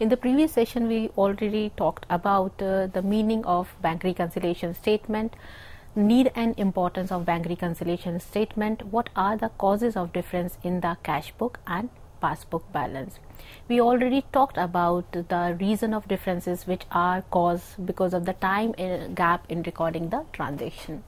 In the previous session, we already talked about the meaning of bank reconciliation statement, need and importance of bank reconciliation statement, what are the causes of difference in the cash book and passbook balance. We already talked about the reason of differences which are caused because of the time gap in recording the transaction.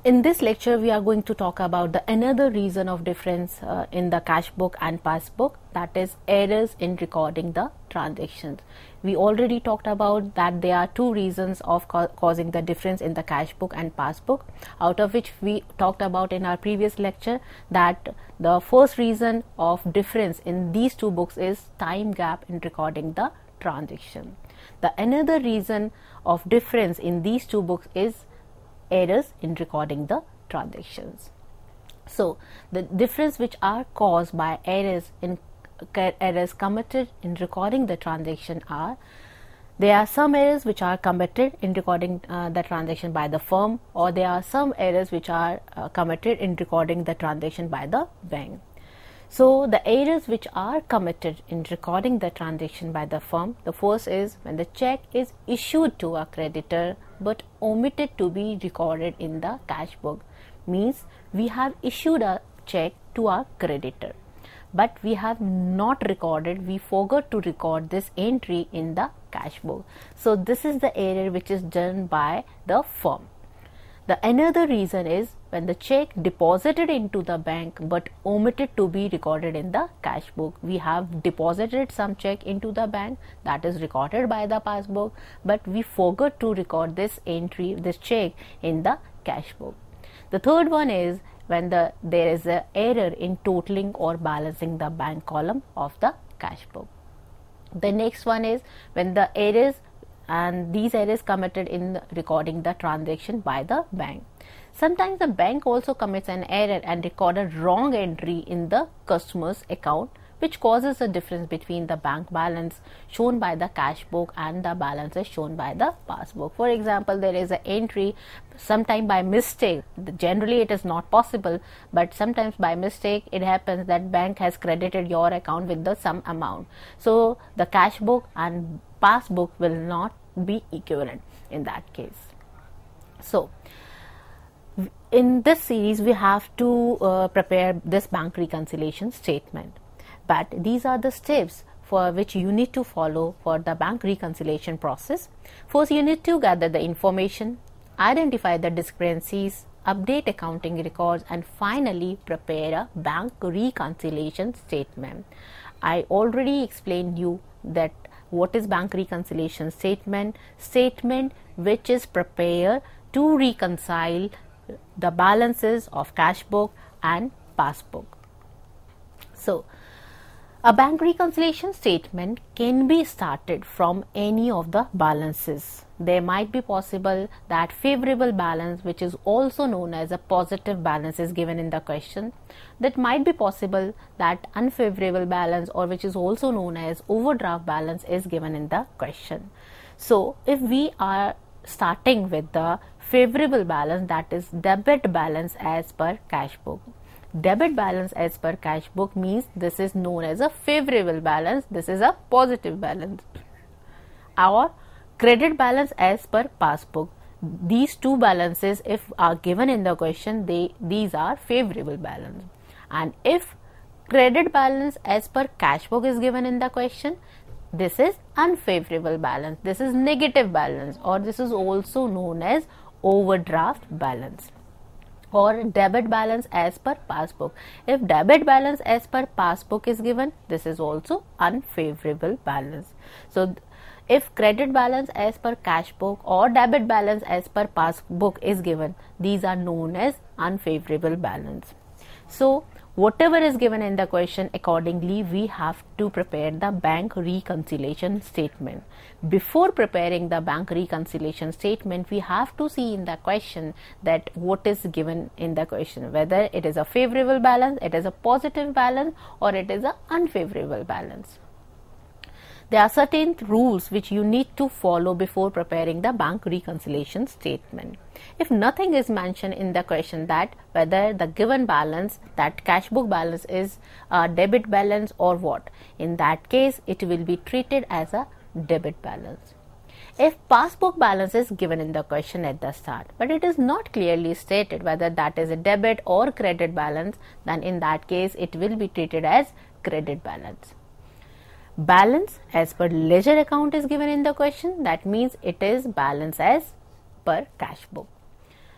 In this lecture, we are going to talk about another reason of difference in the cash book and passbook, that is errors in recording the transactions. We already talked about that there are two reasons of causing the difference in the cash book and passbook, out of which we talked about in our previous lecture that the first reason of difference in these two books is time gap in recording the transaction. The another reason of difference in these two books is errors in recording the transactions. So the difference which are caused by errors committed in recording the transaction are, there are some errors which are committed in recording the transaction by the firm, or there are some errors which are committed in recording the transaction by the bank. So the errors which are committed in recording the transaction by the firm, the first is when the check is issued to a creditor but omitted to be recorded in the cash book. Means we have issued a check to a creditor but we have not recorded, we forgot to record this entry in the cash book. So this is the error which is done by the firm. The another reason is when the check deposited into the bank but omitted to be recorded in the cash book. We have deposited some check into the bank that is recorded by the passbook, but we forgot to record this entry, this check in the cash book. The third one is when there is an error in totaling or balancing the bank column of the cash book. The next one is when the errors and these errors committed in recording the transaction by the bank. Sometimes the bank also commits an error and record a wrong entry in the customer's account, which causes a difference between the bank balance shown by the cash book and the balances shown by the passbook. For example, there is an entry sometime by mistake. Generally it is not possible, but sometimes by mistake it happens that bank has credited your account with the some amount. So the cash book and passbook will not be equivalent in that case. So in this series we have to prepare this bank reconciliation statement, but these are the steps for which you need to follow for the bank reconciliation process. First, you need to gather the information, identify the discrepancies, update accounting records, and finally prepare a bank reconciliation statement. I already explained you that what is bank reconciliation statement? Statement which is prepared to reconcile the balances of cash book and passbook. So a bank reconciliation statement can be started from any of the balances. There might be possible that favorable balance, which is also known as a positive balance, is given in the question. That might be possible that unfavorable balance, or which is also known as overdraft balance, is given in the question. So if we are starting with the favorable balance, that is debit balance as per cash book. Debit balance as per cash book means this is known as a favorable balance, this is a positive balance. Our credit balance as per passbook, these two balances if are given in the question, these are favorable balance. And if credit balance as per cash book is given in the question, this is unfavorable balance, this is negative balance, or this is also known as overdraft balance. Or debit balance as per passbook. If debit balance as per passbook is given, this is also unfavorable balance. So if credit balance as per cash book or debit balance as per passbook is given, these are known as unfavorable balance. So whatever is given in the question, accordingly we have to prepare the bank reconciliation statement. Before preparing the bank reconciliation statement, we have to see in the question that what is given in the question, whether it is a favorable balance, it is a positive balance, or it is a unfavorable balance. There are certain rules which you need to follow before preparing the bank reconciliation statement. If nothing is mentioned in the question that whether the given balance, that cash book balance, is a debit balance or what, in that case it will be treated as a debit balance. If passbook balance is given in the question at the start, but it is not clearly stated whether that is a debit or credit balance, then in that case it will be treated as credit balance. Balance as per ledger account is given in the question, that means it is balance as per cash book.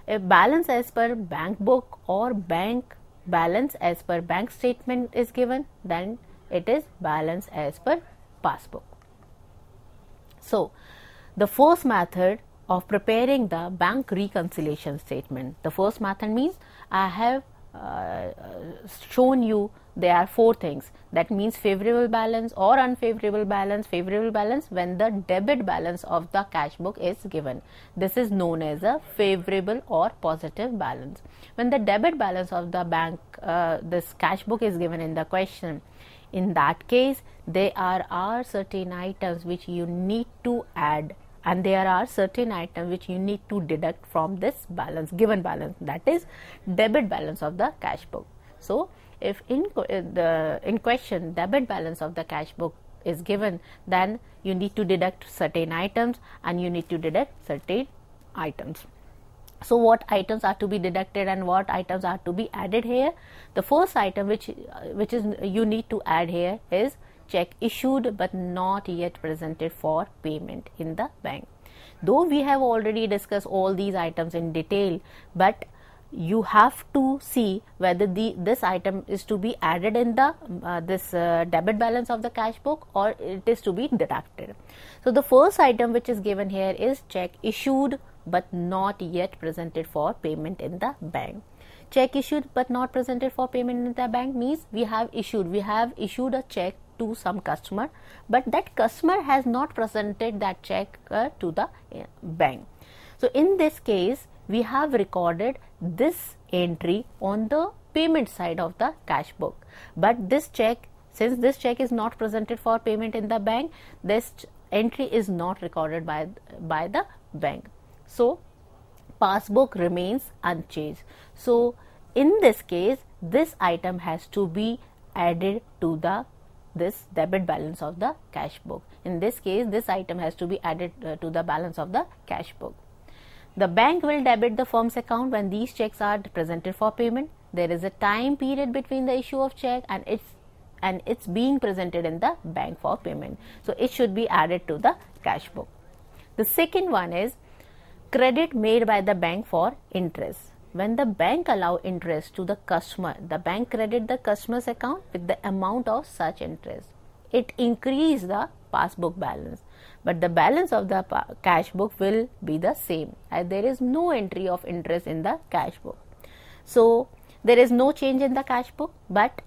If balance as per bank book or bank balance as per bank statement is given, then it is balance as per passbook. So, the first method of preparing the bank reconciliation statement. The first method means I have shown you there are 4 things. That means favorable balance or unfavorable balance. Favorable balance when the debit balance of the cash book is given. This is known as a favorable or positive balance. When the debit balance of the bank, this cash book is given in the question, in that case there are certain items which you need to add, and there are certain items which you need to deduct from this balance, given balance, that is debit balance of the cash book. So, if in question debit balance of the cash book is given, then you need to deduct certain items and you need to deduct certain items. So, what items are to be deducted and what items are to be added here? The first item which is you need to add here is check issued but not yet presented for payment in the bank. Though we have already discussed all these items in detail, but you have to see whether this item is to be added in the debit balance of the cash book or it is to be deducted. So, the first item which is given here is check issued but not yet presented for payment in the bank. Check issued but not presented for payment in the bank means we have issued a check to some customer, but that customer has not presented that check to the bank. So, in this case we have recorded this entry on the payment side of the cash book, but this check, since this check is not presented for payment in the bank, this entry is not recorded by the bank. So, passbook remains unchanged. So, in this case this item has to be added to this debit balance of the cash book. In this case this item has to be added to the balance of the cash book. The bank will debit the firm's account when these checks are presented for payment. There is a time period between the issue of check and it's being presented in the bank for payment. So, it should be added to the cash book. The second one is credit made by the bank for interest. When the bank allow interest to the customer, the bank credit the customer's account with the amount of such interest. It increase the passbook balance, but the balance of the cash book will be the same as there is no entry of interest in the cash book. So, there is no change in the cash book, but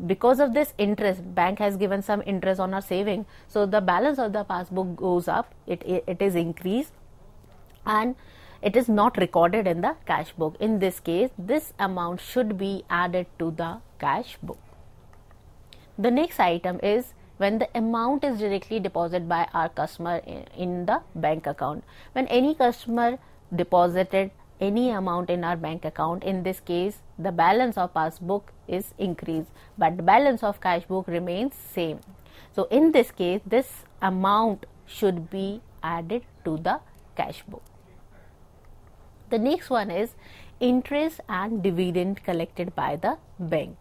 because of this interest, bank has given some interest on our saving. So, the balance of the passbook goes up, it is increased and it is not recorded in the cash book. In this case, this amount should be added to the cash book. The next item is when the amount is directly deposited by our customer in the bank account. When any customer deposited any amount in our bank account, in this case the balance of passbook is increased, but the balance of cash book remains same. So, in this case this amount should be added to the cash book. The next one is interest and dividend collected by the bank.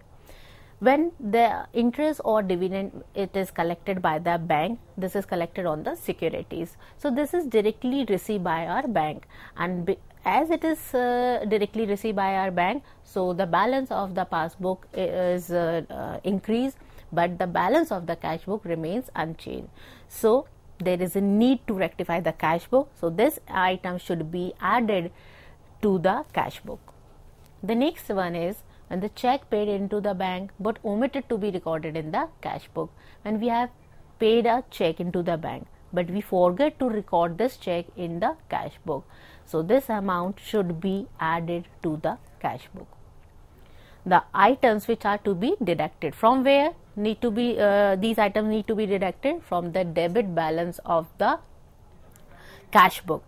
When the interest or dividend it is collected by the bank, this is collected on the securities. So, this is directly received by our bank, and as it is directly received by our bank, so the balance of the passbook is increased, but the balance of the cash book remains unchanged. So, there is a need to rectify the cash book. So, this item should be added to the cash book. The next one is when the check paid into the bank but omitted to be recorded in the cash book. When we have paid a check into the bank but we forget to record this check in the cash book, so this amount should be added to the cash book. The items which are to be deducted from where? need to be these items need to be deducted from the debit balance of the cash book.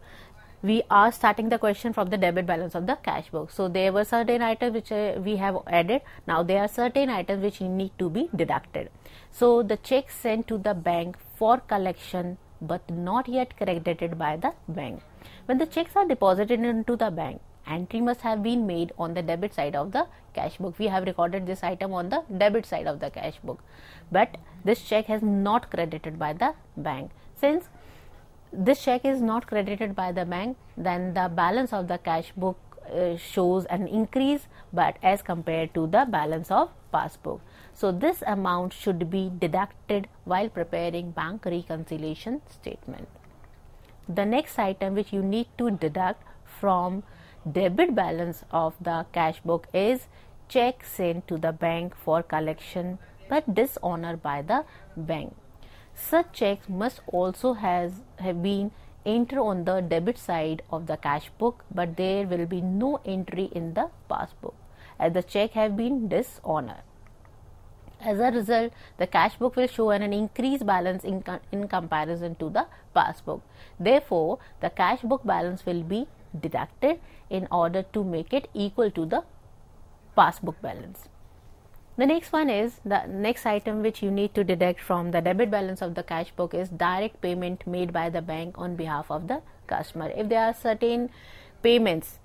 We are starting the question from the debit balance of the cash book. So there were certain items which we have added. Now there are certain items which need to be deducted. So the check sent to the bank for collection but not yet credited by the bank. When the checks are deposited into the bank, entry must have been made on the debit side of the cash book. We have recorded this item on the debit side of the cash book, but this check has not credited by the bank. Since this check is not credited by the bank, then the balance of the cash book shows an increase, but as compared to the balance of passbook. So this amount should be deducted while preparing bank reconciliation statement. The next item which you need to deduct from debit balance of the cash book is check sent to the bank for collection but dishonored by the bank. Such checks must also have been entered on the debit side of the cash book, but there will be no entry in the passbook as the check have been dishonored. As a result, the cash book will show an increased balance in comparison to the passbook. Therefore, the cash book balance will be deducted in order to make it equal to the passbook balance. The next one is the next item which you need to deduct from the debit balance of the cash book is direct payment made by the bank on behalf of the customer. If there are certain payments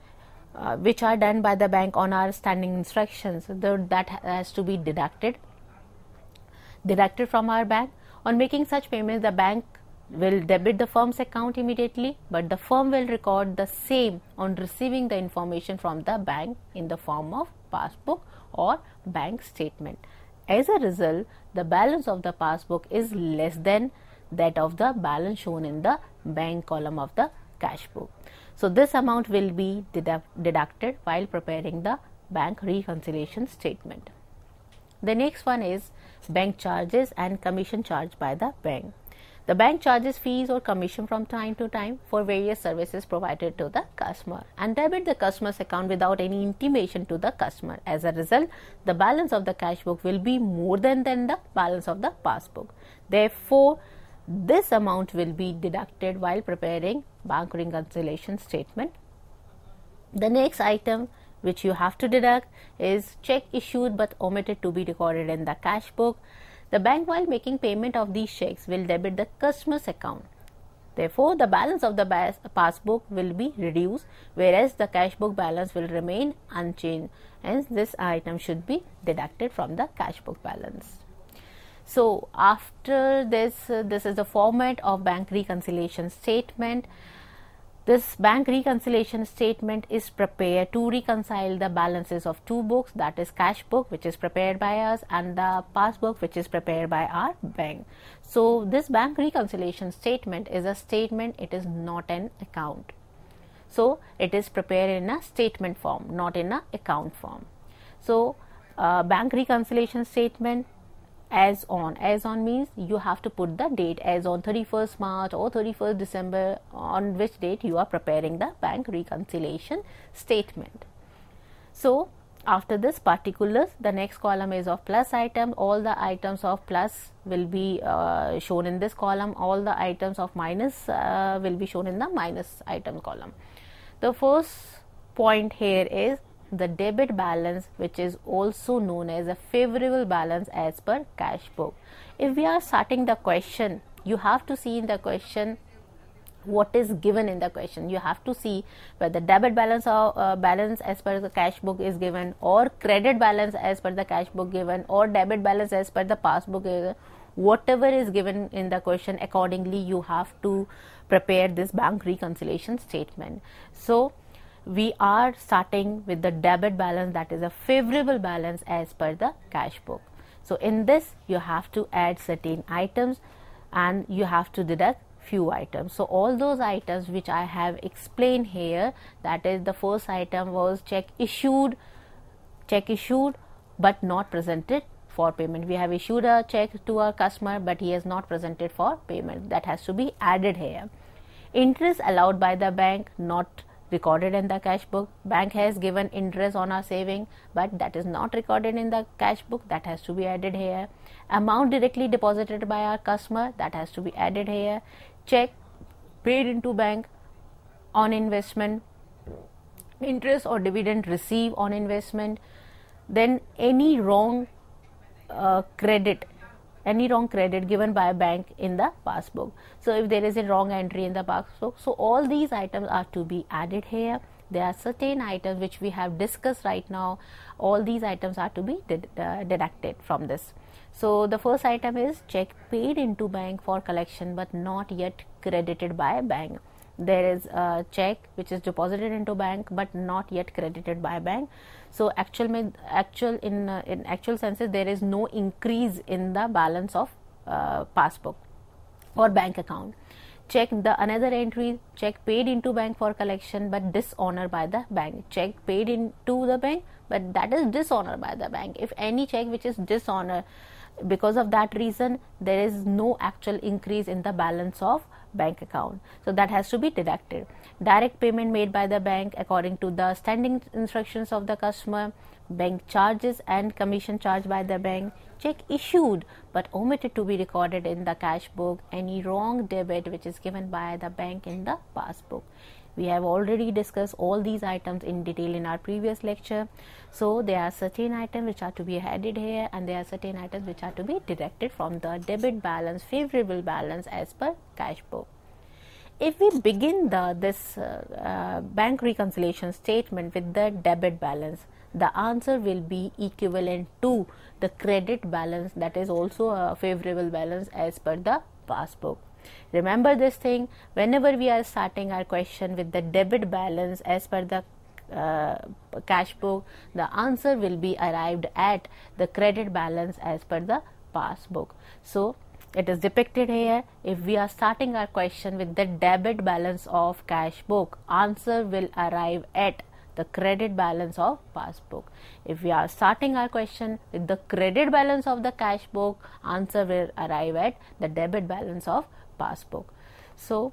which are done by the bank on our standing instructions, that has to be deducted from our bank. On making such payments, the bank will debit the firm's account immediately, but the firm will record the same on receiving the information from the bank in the form of passbook or bank statement. As a result, the balance of the passbook is less than that of the balance shown in the bank column of the cash book. So this amount will be deducted while preparing the bank reconciliation statement. The next one is bank charges and commission charged by the bank. The bank charges fees or commission from time to time for various services provided to the customer and debit the customer's account without any intimation to the customer. As a result, the balance of the cash book will be more than the balance of the passbook. Therefore, this amount will be deducted while preparing bank reconciliation statement. The next item which you have to deduct is check issued but omitted to be recorded in the cash book. The bank, while making payment of these checks, will debit the customer's account. Therefore, the balance of the passbook will be reduced, whereas the cash book balance will remain unchanged. Hence, this item should be deducted from the cash book balance. So, after this, this is the format of bank reconciliation statement. This bank reconciliation statement is prepared to reconcile the balances of two books, that is cash book which is prepared by us and the passbook which is prepared by our bank. So this bank reconciliation statement is a statement, it is not an account. So it is prepared in a statement form, not in a account form. So bank reconciliation statement as on means you have to put the date as on 31st March or 31st December, on which date you are preparing the bank reconciliation statement. So after this particulars, the next column is of plus item. All the items of plus will be shown in this column. All the items of minus will be shown in the minus item column. The first point here is the debit balance, which is also known as a favorable balance as per cash book. If we are starting the question, you have to see in the question what is given in the question. You have to see whether debit balance or balance as per the cash book is given, or credit balance as per the cash book given, or debit balance as per the passbook given. Whatever is given in the question, accordingly you have to prepare this bank reconciliation statement. So we are starting with the debit balance, that is a favorable balance as per the cash book. So in this you have to add certain items and you have to deduct few items. So all those items which I have explained here, that is the first item was check issued but not presented for payment. We have issued a check to our customer but he has not presented for payment. That has to be added here. Interest allowed by the bank not recorded in the cash book. Bank has given interest on our saving, but that is not recorded in the cash book. That has to be added here. Amount directly deposited by our customer, that has to be added here. Check paid into bank on investment, interest or dividend received on investment. Then any wrong credit given by a bank in the passbook. So if there is a wrong entry in the passbook, so all these items are to be added here. There are certain items which we have discussed right now. All these items are to be deducted from this. So the first item is check paid into bank for collection but not yet credited by a bank. There is a check which is deposited into bank but not yet credited by bank. So in actual senses, there is no increase in the balance of passbook or bank account. Check the another entry, check paid into bank for collection but dishonor by the bank. Check paid into the bank, but that is dishonor by the bank. If any check which is dishonor, because of that reason, there is no actual increase in the balance of bank account, so that has to be deducted. Direct payment made by the bank according to the standing instructions of the customer. Bank charges and commission charged by the bank. Check issued but omitted to be recorded in the cash book. Any wrong debit which is given by the bank in the passbook. We have already discussed all these items in detail in our previous lecture. So there are certain items which are to be added here, and there are certain items which are to be deducted from the debit balance, favorable balance as per cash book. If we begin this bank reconciliation statement with the debit balance, the answer will be equivalent to the credit balance, that is also a favorable balance as per the passbook. Remember this thing, whenever we are starting our question with the debit balance as per the cash book, the answer will be arrived at the credit balance as per the passbook. So it is depicted here. If we are starting our question with the debit balance of cash book, answer will arrive at the credit balance of passbook. If we are starting our question with the credit balance of the cash book, answer will arrive at the debit balance of passbook. So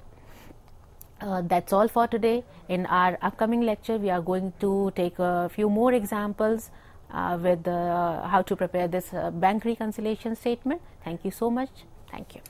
that's all for today. In our upcoming lecture, we are going to take a few more examples with how to prepare this bank reconciliation statement. Thank you so much. Thank you.